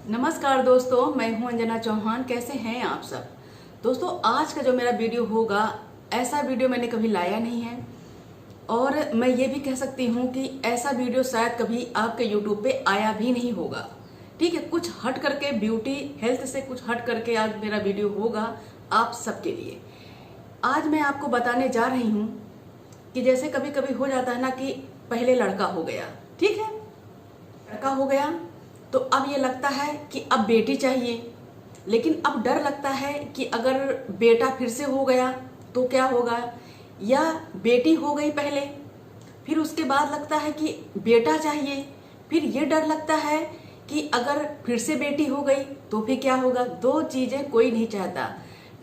नमस्कार दोस्तों, मैं हूं अंजना चौहान। कैसे हैं आप सब दोस्तों? आज का जो मेरा वीडियो होगा, ऐसा वीडियो मैंने कभी लाया नहीं है और मैं ये भी कह सकती हूं कि ऐसा वीडियो शायद कभी आपके यूट्यूब पे आया भी नहीं होगा। ठीक है, कुछ हट करके, ब्यूटी हेल्थ से कुछ हट करके आज मेरा वीडियो होगा आप सबके लिए। आज मैं आपको बताने जा रही हूँ कि जैसे कभी कभी हो जाता है ना कि पहले लड़का हो गया, ठीक है, लड़का हो गया तो अब ये लगता है कि अब बेटी चाहिए, लेकिन अब डर लगता है कि अगर बेटा फिर से हो गया तो क्या होगा, या बेटी हो गई पहले, फिर उसके बाद लगता है कि बेटा चाहिए, फिर ये डर लगता है कि अगर फिर से बेटी हो गई तो फिर क्या होगा। दो चीजें कोई नहीं चाहता,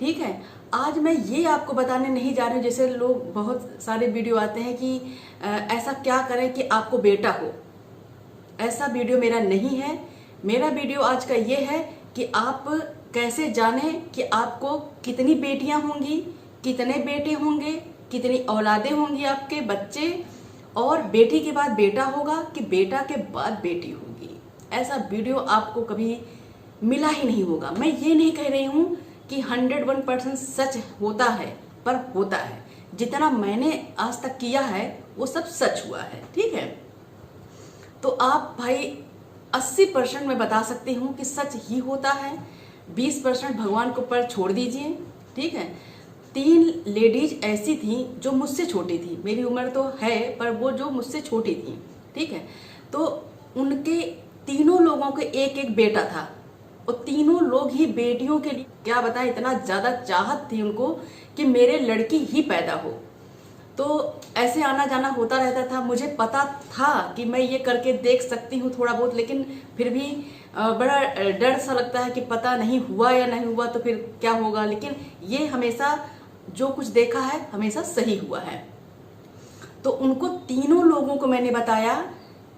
ठीक है। आज मैं ये आपको बताने नहीं जा रही हूँ, जैसे लोग बहुत सारे वीडियो आते हैं कि ऐसा क्या करें कि आपको बेटा हो। ऐसा वीडियो मेरा नहीं है। मेरा वीडियो आज का ये है कि आप कैसे जानें कि आपको कितनी बेटियां होंगी, कितने बेटे होंगे, कितनी औलादें होंगी, आपके बच्चे, और बेटी के बाद बेटा होगा कि बेटा के बाद बेटी होगी। ऐसा वीडियो आपको कभी मिला ही नहीं होगा। मैं ये नहीं कह रही हूँ कि 101% सच होता है, पर होता है। जितना मैंने आज तक किया है वो सब सच हुआ है, ठीक है। तो आप भाई 80% मैं बता सकती हूँ कि सच ही होता है, 20% भगवान के ऊपर छोड़ दीजिए, ठीक है। 3 लेडीज ऐसी थी जो मुझसे छोटी थी, मेरी उम्र तो है पर वो जो मुझसे छोटी थी, ठीक है। तो उनके तीनों लोगों के एक एक बेटा था और तीनों लोग ही बेटियों के लिए, क्या बताएं, इतना ज्यादा चाहत थी उनको कि मेरे लड़की ही पैदा हो। तो ऐसे आना जाना होता रहता था। मुझे पता था कि मैं ये करके देख सकती हूँ थोड़ा बहुत, लेकिन फिर भी बड़ा डर सा लगता है कि पता नहीं हुआ या नहीं हुआ तो फिर क्या होगा। लेकिन ये हमेशा जो कुछ देखा है हमेशा सही हुआ है। तो उनको तीनों लोगों को मैंने बताया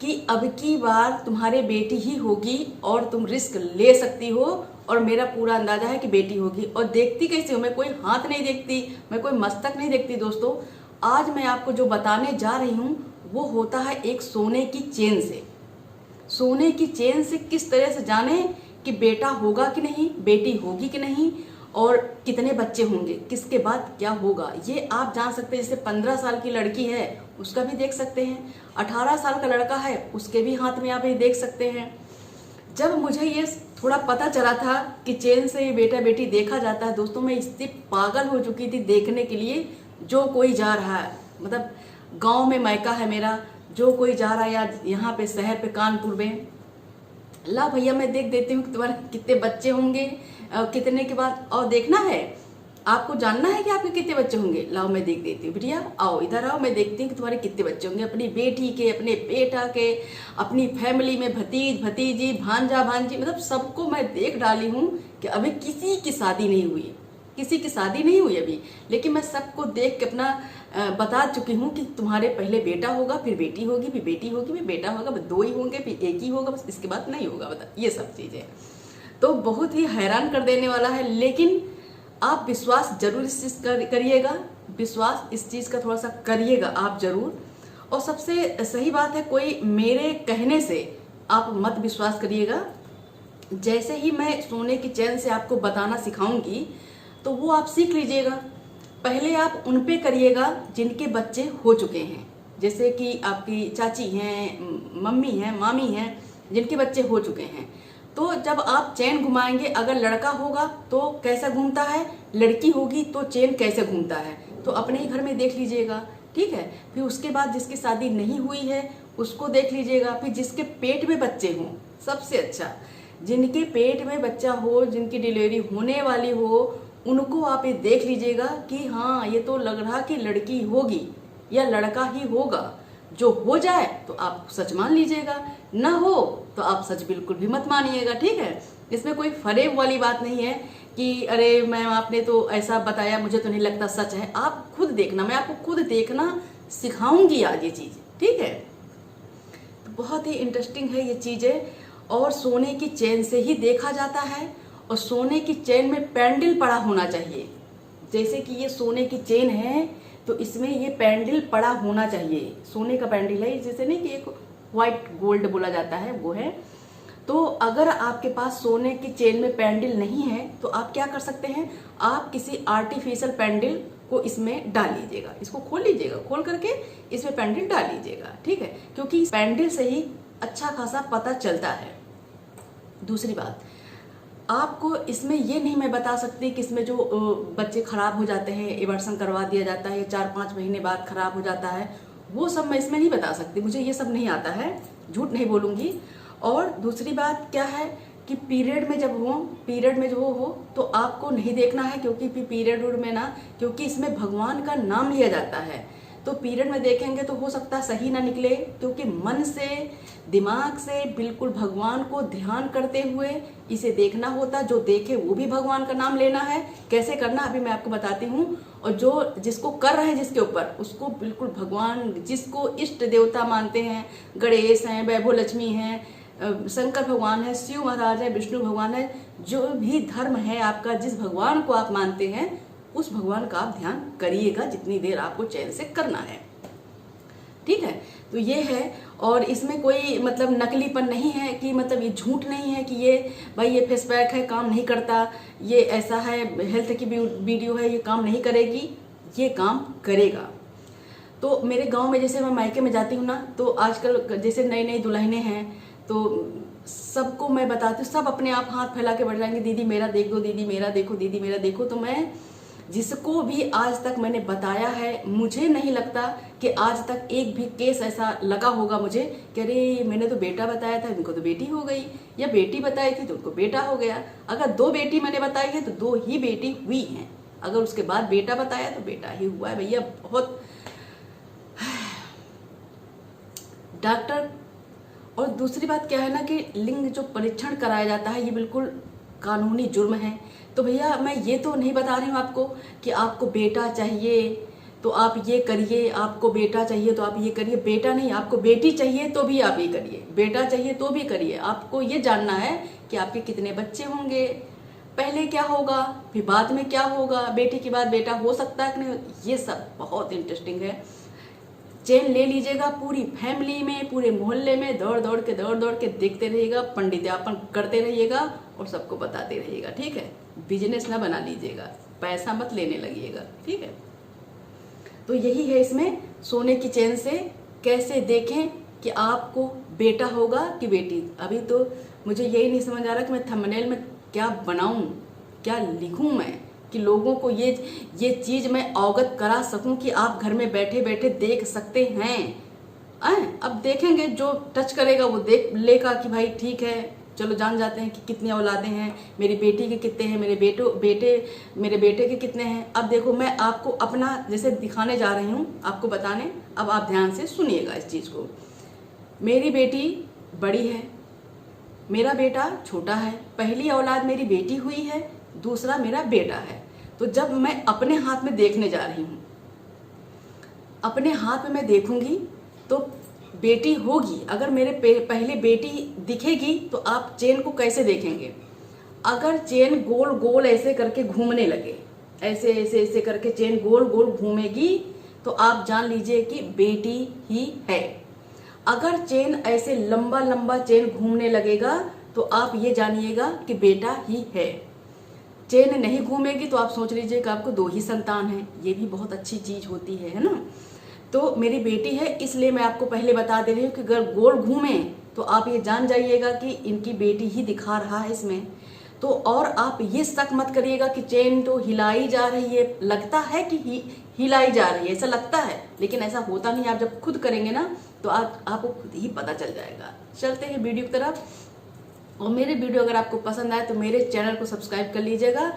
कि अब की बार तुम्हारे बेटी ही होगी और तुम रिस्क ले सकती हो, और मेरा पूरा अंदाजा है कि बेटी होगी। और देखती कैसे हो, मैं कोई हाथ नहीं देखती, मैं कोई मस्तक नहीं देखती दोस्तों। आज मैं आपको जो बताने जा रही हूँ वो होता है एक सोने की चेन से। सोने की चेन से किस तरह से जाने कि बेटा होगा कि नहीं, बेटी होगी कि नहीं, और कितने बच्चे होंगे, किसके बाद क्या होगा, ये आप जान सकते हैं। जैसे 15 साल की लड़की है उसका भी देख सकते हैं, 18 साल का लड़का है उसके भी हाथ में आप ये देख सकते हैं। जब मुझे ये थोड़ा पता चला था कि चेन से ये बेटा बेटी देखा जाता है दोस्तों, मैं इतनी पागल हो चुकी थी देखने के लिए। जो कोई जा रहा है, मतलब गांव में मायका है मेरा, जो कोई जा रहा है या यहाँ पे शहर पे कानपुर में, ला भैया मैं देख देती हूँ कि तुम्हारे कितने बच्चे होंगे, कितने के बाद, और देखना है आपको, जानना है कि आपके कितने बच्चे होंगे, लाओ मैं देख देती हूँ। बिटिया आओ इधर आओ, मैं देखती हूँ कि तुम्हारे कितने बच्चे होंगे, अपनी बेटी के, अपने बेटा के, अपनी फैमिली में भतीज भतीजी, भांजा भांजी, मतलब सबको मैं देख डाली हूँ कि अभी किसी की शादी नहीं हुई, किसी की शादी नहीं हुई अभी, लेकिन मैं सबको देख के अपना बता चुकी हूँ कि तुम्हारे पहले बेटा होगा, फिर बेटी होगी, फिर बेटी होगी, फिर बेटा होगा, बस 2 ही होंगे, फिर एक ही होगा, बस इसके बाद नहीं होगा। बता, ये सब चीजें तो बहुत ही हैरान कर देने वाला है। लेकिन आप विश्वास जरूर इस चीज करिएगा, विश्वास इस चीज का थोड़ा सा करिएगा आप जरूर। और सबसे सही बात है, कोई मेरे कहने से आप मत विश्वास करिएगा। जैसे ही मैं सोने की चैन से आपको बताना सिखाऊंगी तो वो आप सीख लीजिएगा। पहले आप उन पे करिएगा जिनके बच्चे हो चुके हैं, जैसे कि आपकी चाची हैं, मम्मी हैं, मामी हैं, जिनके बच्चे हो चुके हैं। तो जब आप चैन घुमाएंगे, अगर लड़का होगा तो कैसा घूमता है, लड़की होगी तो चैन कैसे घूमता है, तो अपने ही घर में देख लीजिएगा, ठीक है। फिर उसके बाद जिसकी शादी नहीं हुई है उसको देख लीजिएगा। फिर जिसके पेट में बच्चे हों, सबसे अच्छा, जिनके पेट में बच्चा हो, जिनकी डिलीवरी होने वाली हो, उनको आप ये देख लीजिएगा कि हाँ ये तो लग रहा कि लड़की होगी या लड़का ही होगा। जो हो जाए तो आप सच मान लीजिएगा, ना हो तो आप सच बिल्कुल भी मत मानिएगा, ठीक है। इसमें कोई फरेब वाली बात नहीं है कि अरे मैम आपने तो ऐसा बताया, मुझे तो नहीं लगता सच है। आप खुद देखना, मैं आपको खुद देखना सिखाऊंगी आज ये चीज, ठीक है। तो बहुत ही इंटरेस्टिंग है ये चीजें। और सोने की चैन से ही देखा जाता है, और सोने की चैन में पैंडल पड़ा होना चाहिए। जैसे कि ये सोने की चेन है तो इसमें ये पैंडल पड़ा होना चाहिए, सोने का पैंडल है, जैसे नहीं कि एक व्हाइट गोल्ड बोला जाता है वो है। तो अगर आपके पास सोने की चेन में पेंडल नहीं है तो आप क्या कर सकते हैं, आप किसी आर्टिफिशियल पेंडल को इसमें डाल लीजिएगा, इसको खोल लीजिएगा, खोल करके इसमें पेंडल डाल लीजिएगा, ठीक है, क्योंकि पेंडल से ही अच्छा खासा पता चलता है। दूसरी बात, आपको इसमें ये नहीं मैं बता सकती कि इसमें जो बच्चे खराब हो जाते हैं, एबॉर्शन करवा दिया जाता है, 4-5 महीने बाद खराब हो जाता है, वो सब मैं इसमें नहीं बता सकती, मुझे ये सब नहीं आता है, झूठ नहीं बोलूँगी। और दूसरी बात क्या है कि पीरियड में जो हो तो आपको नहीं देखना है, क्योंकि पीरियड में ना, क्योंकि इसमें भगवान का नाम लिया जाता है, तो पीरियड में देखेंगे तो हो सकता है सही ना निकले, क्योंकि मन से दिमाग से बिल्कुल भगवान को ध्यान करते हुए इसे देखना होता, जो देखे वो भी भगवान का नाम लेना है। कैसे करना अभी मैं आपको बताती हूँ, और जो जिसको कर रहे हैं जिसके ऊपर, उसको बिल्कुल भगवान, जिसको इष्ट देवता मानते हैं, गणेश हैं, वैभव लक्ष्मी हैं, शंकर भगवान है, शिव महाराज है, विष्णु भगवान है, जो भी धर्म है आपका, जिस भगवान को आप मानते हैं उस भगवान का आप ध्यान करिएगा, जितनी देर आपको चैन से करना है, ठीक है। तो ये है, और इसमें कोई मतलब नकलीपन नहीं है, कि मतलब ये झूठ नहीं है कि ये भाई ये फेस पैक है काम नहीं करता, ये ऐसा है हेल्थ की वीडियो है ये काम नहीं करेगी, ये काम करेगा। तो मेरे गांव में जैसे मैं मायके में जाती हूँ ना, तो आजकल जैसे नई नई दुल्हनें हैं, तो सबको मैं बताती हूँ, सब अपने आप हाथ फैला के बढ़ जाएंगे, दीदी मेरा देख दो, दीदी मेरा देखो, दीदी मेरा देखो। तो मैं जिसको भी आज तक मैंने बताया है, मुझे नहीं लगता कि आज तक एक भी केस ऐसा लगा होगा मुझे कि अरे मैंने तो बेटा बताया था इनको तो बेटी हो गई, या बेटी बताई थी तो उनको बेटा हो गया। अगर 2 बेटी मैंने बताई है तो 2 ही बेटी हुई हैं, अगर उसके बाद बेटा बताया तो बेटा ही हुआ है भैया। बहुत डॉक्टर, और दूसरी बात क्या है ना कि लिंग जो परीक्षण कराया जाता है ये बिल्कुल कानूनी जुर्म है। तो भैया मैं ये तो नहीं बता रही हूँ आपको कि आपको बेटा चाहिए तो आप ये करिए, आपको बेटा चाहिए तो आप ये करिए, बेटा नहीं, आपको बेटी चाहिए तो भी आप ये करिए, बेटा चाहिए तो भी करिए। आपको ये जानना है कि आपके कितने बच्चे होंगे, पहले क्या होगा, फिर बाद में क्या होगा, बेटी के बाद बेटा हो सकता है कि नहीं, ये सब बहुत इंटरेस्टिंग है। चेन ले लीजिएगा, पूरी फैमिली में, पूरे मोहल्ले में दौड़ दौड़ के देखते रहिएगा, पंडित्यापन करते रहिएगा और सबको बताते रहिएगा, ठीक है। बिजनेस ना बना लीजिएगा, पैसा मत लेने लगिएगा, ठीक है। तो यही है इसमें सोने की चेन से कैसे देखें कि आपको बेटा होगा कि बेटी। अभी तो मुझे यही नहीं समझ आ रहा कि मैं थंबनेल में क्या बनाऊं, क्या लिखूं मैं, कि लोगों को ये चीज मैं अवगत करा सकूं कि आप घर में बैठे बैठे देख सकते हैं। अब देखेंगे, जो टच करेगा वो देख लेगा कि भाई ठीक है, चलो जान जाते हैं कि कितनी औलादें हैं, मेरी बेटी के कितने हैं, मेरे बेटे के कितने हैं। अब देखो मैं आपको अपना जैसे दिखाने जा रही हूँ, आपको बताने, अब आप ध्यान से सुनिएगा इस चीज को। मेरी बेटी बड़ी है, मेरा बेटा छोटा है, पहली औलाद मेरी बेटी हुई है, दूसरा मेरा बेटा है। तो जब मैं अपने हाथ में देखने जा रही हूँ, अपने हाथ में मैं देखूंगी तो बेटी होगी। अगर मेरे पहले बेटी दिखेगी तो आप चेन को कैसे देखेंगे, अगर चेन गोल गोल ऐसे करके घूमने लगे, ऐसे ऐसे ऐसे करके चेन गोल गोल घूमेगी तो आप जान लीजिए कि बेटी ही है। अगर चेन ऐसे लंबा लंबा चेन घूमने लगेगा तो आप ये जानिएगा कि बेटा ही है। चेन नहीं घूमेगी तो आप सोच लीजिए कि आपको 2 ही संतान हैं, ये भी बहुत अच्छी चीज होती है ना। तो मेरी बेटी है, इसलिए मैं आपको पहले बता दे रही हूँ कि अगर गोल घूमे तो आप ये जान जाइएगा कि इनकी बेटी ही दिखा रहा है इसमें। तो और आप ये शक मत करिएगा कि चेन तो हिलाई जा रही है, लगता है कि हिलाई जा रही है, ऐसा लगता है, लेकिन ऐसा होता नहीं। आप जब खुद करेंगे ना तो आपको खुद ही पता चल जाएगा। चलते हैं वीडियो की तरफ, और मेरे वीडियो अगर आपको पसंद आए तो मेरे चैनल को सब्सक्राइब कर लीजिएगा।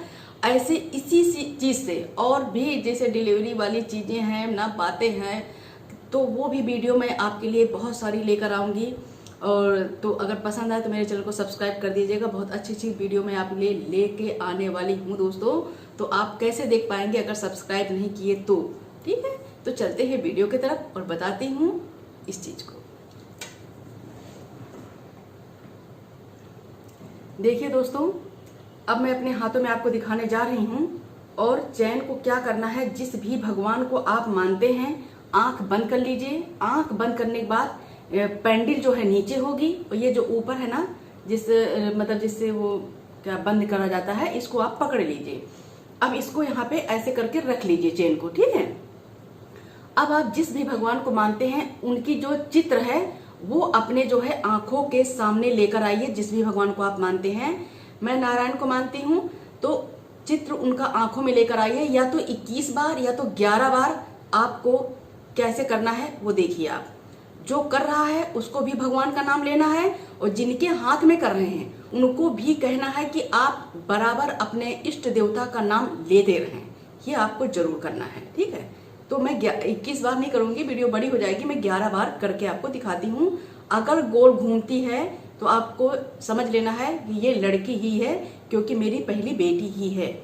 ऐसे इसी चीज़ से और भी जैसे डिलीवरी वाली चीज़ें हैं ना, बातें हैं, तो वो भी वीडियो मैं आपके लिए बहुत सारी लेकर आऊँगी। और तो अगर पसंद आए तो मेरे चैनल को सब्सक्राइब कर दीजिएगा। बहुत अच्छी अच्छी वीडियो मैं आपके लिए लेके आने वाली हूँ दोस्तों। तो आप कैसे देख पाएंगे अगर सब्सक्राइब नहीं किए तो, ठीक है। तो चलते हैं वीडियो की तरफ और बताती हूँ इस चीज़ को। देखिए दोस्तों, अब मैं अपने हाथों में आपको दिखाने जा रही हूँ। और चैन को क्या करना है, जिस भी भगवान को आप मानते हैं, आंख बंद कर लीजिए। आंख बंद करने के बाद पेंडल जो है नीचे होगी और ये जो ऊपर है ना मतलब जिससे वो क्या बंद करा जाता है, इसको आप पकड़ लीजिए। अब इसको यहाँ पे ऐसे करके रख लीजिए चेन को, ठीक है। अब आप जिस भी भगवान को मानते हैं उनकी जो चित्र है वो अपने जो है आंखों के सामने लेकर आइए। जिस भी भगवान को आप मानते हैं, मैं नारायण को मानती हूँ, तो चित्र उनका आंखों में लेकर आइए। या तो 21 बार या तो 11 बार आपको कैसे करना है वो देखिए। आप जो कर रहा है उसको भी भगवान का नाम लेना है, और जिनके हाथ में कर रहे हैं उनको भी कहना है कि आप बराबर अपने इष्ट देवता का नाम लेते रहें। ये आपको जरूर करना है, ठीक है। तो मैं 21 बार नहीं करूंगी, वीडियो बड़ी हो जाएगी। मैं 11 बार करके आपको दिखाती हूँ। अगर गोल घूमती है तो आपको समझ लेना है कि ये लड़की ही है, क्योंकि मेरी पहली बेटी ही है।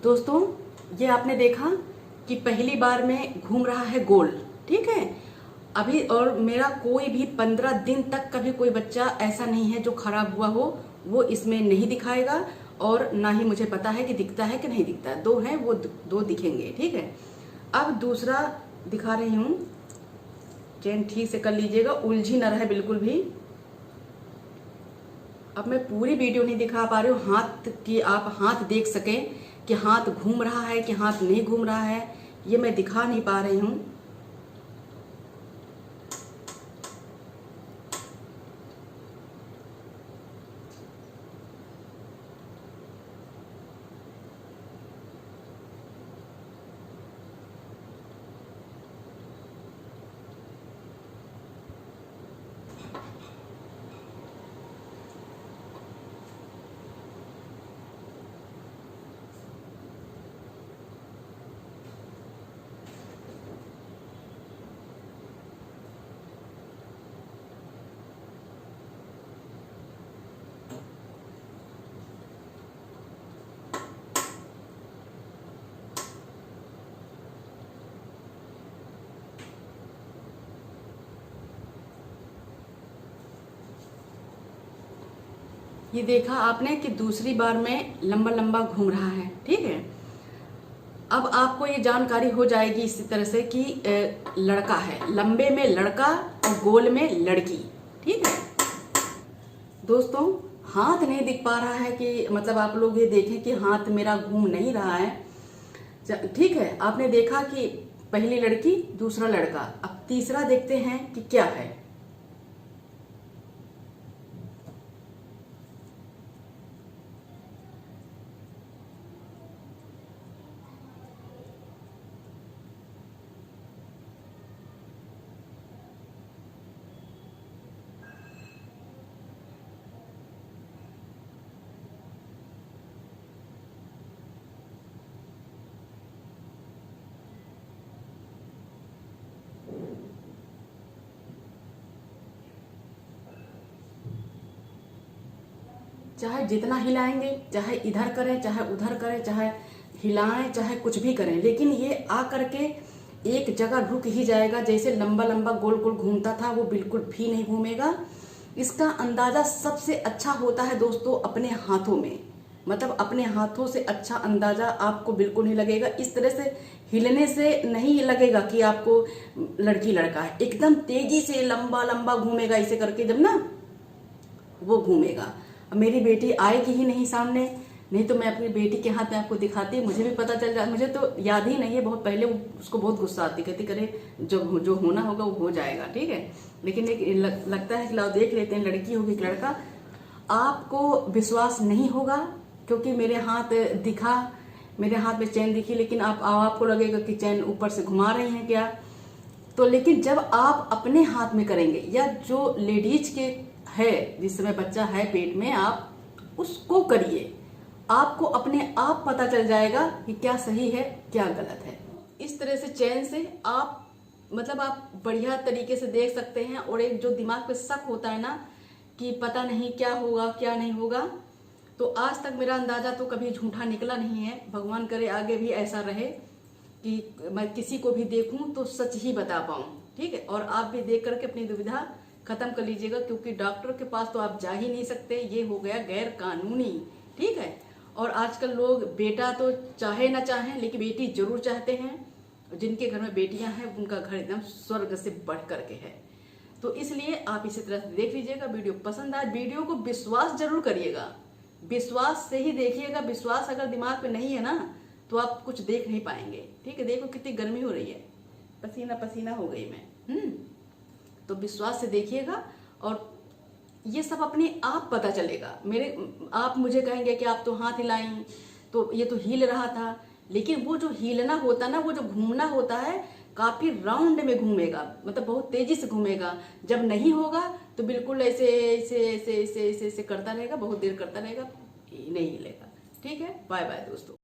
दोस्तों, ये आपने देखा कि पहली बार में घूम रहा है गोल, ठीक है। अभी और मेरा कोई भी 15 दिन तक कभी कोई बच्चा ऐसा नहीं है जो खराब हुआ हो, वो इसमें नहीं दिखाएगा। और ना ही मुझे पता है कि दिखता है कि नहीं दिखता है। 2 हैं वो 2 दिखेंगे, ठीक है। अब दूसरा दिखा रही हूँ, चेन ठीक से कर लीजिएगा, उलझी न रहे बिल्कुल भी। अब मैं पूरी वीडियो नहीं दिखा पा रही हूँ, हाथ की आप हाथ देख सकें कि हाथ घूम रहा है कि हाथ नहीं घूम रहा है, ये मैं दिखा नहीं पा रही हूँ। ये देखा आपने कि दूसरी बार में लंबा लंबा घूम रहा है, ठीक है। अब आपको ये जानकारी हो जाएगी इसी तरह से कि लड़का है, लंबे में लड़का और गोल में लड़की, ठीक है। दोस्तों, हाथ नहीं दिख पा रहा है कि मतलब आप लोग ये देखें कि हाथ मेरा घूम नहीं रहा है, ठीक है। आपने देखा कि पहली लड़की दूसरा लड़का, अब तीसरा देखते हैं कि क्या है। चाहे जितना हिलाएंगे, चाहे इधर करें चाहे उधर करें, चाहे हिलाएं चाहे कुछ भी करें, लेकिन ये आ करके एक जगह रुक ही जाएगा। जैसे लंबा लंबा गोल गोल घूमता था वो बिल्कुल भी नहीं घूमेगा। इसका अंदाजा सबसे अच्छा होता है दोस्तों अपने हाथों में, मतलब अपने हाथों से अच्छा अंदाजा आपको बिल्कुल नहीं लगेगा। इस तरह से हिलने से नहीं लगेगा कि आपको लड़की लड़का है। एकदम तेजी से लंबा लंबा घूमेगा, इसे करके जब ना वो घूमेगा। मेरी बेटी आएगी ही नहीं सामने, नहीं तो मैं अपनी बेटी के हाथ में आपको दिखाती, मुझे भी पता चल जाए। मुझे तो याद ही नहीं है, बहुत पहले उसको बहुत गुस्सा आती, कहती करे जो होना होगा वो हो जाएगा, ठीक है। लेकिन एक लगता है कि लाओ देख लेते हैं लड़की होगी कि लड़का। आपको विश्वास नहीं होगा, क्योंकि मेरे हाथ दिखा, मेरे हाथ में चैन दिखी, लेकिन आपको लगेगा कि चैन ऊपर से घुमा रही हैं क्या। तो लेकिन जब आप अपने हाथ में करेंगे, या जो लेडीज के है जिस समय बच्चा है पेट में, आप उसको करिए, आपको अपने आप पता चल जाएगा कि क्या सही है क्या गलत है। इस तरह से चैन से आप मतलब आप बढ़िया तरीके से देख सकते हैं। और एक जो दिमाग पे शक होता है ना कि पता नहीं क्या होगा क्या नहीं होगा, तो आज तक मेरा अंदाजा तो कभी झूठा निकला नहीं है। भगवान करे आगे भी ऐसा रहे कि मैं किसी को भी देखूं तो सच ही बता पाऊं, ठीक है। और आप भी देख करके अपनी दुविधा खत्म कर लीजिएगा, क्योंकि डॉक्टर के पास तो आप जा ही नहीं सकते, ये हो गया गैर कानूनी, ठीक है। और आजकल लोग बेटा तो चाहे ना चाहें, लेकिन बेटी जरूर चाहते हैं। जिनके घर में बेटियां हैं उनका घर एकदम स्वर्ग से बढ़ करके है। तो इसलिए आप इसी तरह से देख लीजिएगा। वीडियो पसंद आए, वीडियो को विश्वास जरूर करिएगा, विश्वास से ही देखिएगा। विश्वास अगर दिमाग में नहीं है ना तो आप कुछ देख नहीं पाएंगे, ठीक है। देखो कितनी गर्मी हो रही है, पसीना पसीना हो गई मैं। तो विश्वास से देखिएगा और ये सब अपने आप पता चलेगा। आप मुझे कहेंगे कि आप तो हाथ हिलाई तो ये तो हिल रहा था, लेकिन वो जो हिलना होता ना, वो जो घूमना होता है, काफी राउंड में घूमेगा, मतलब बहुत तेजी से घूमेगा। जब नहीं होगा तो बिल्कुल ऐसे ऐसे ऐसे ऐसे ऐसे ऐसे करता रहेगा, बहुत देर करता रहेगा, नहीं हिलेगा, ठीक है। बाय बाय दोस्तों।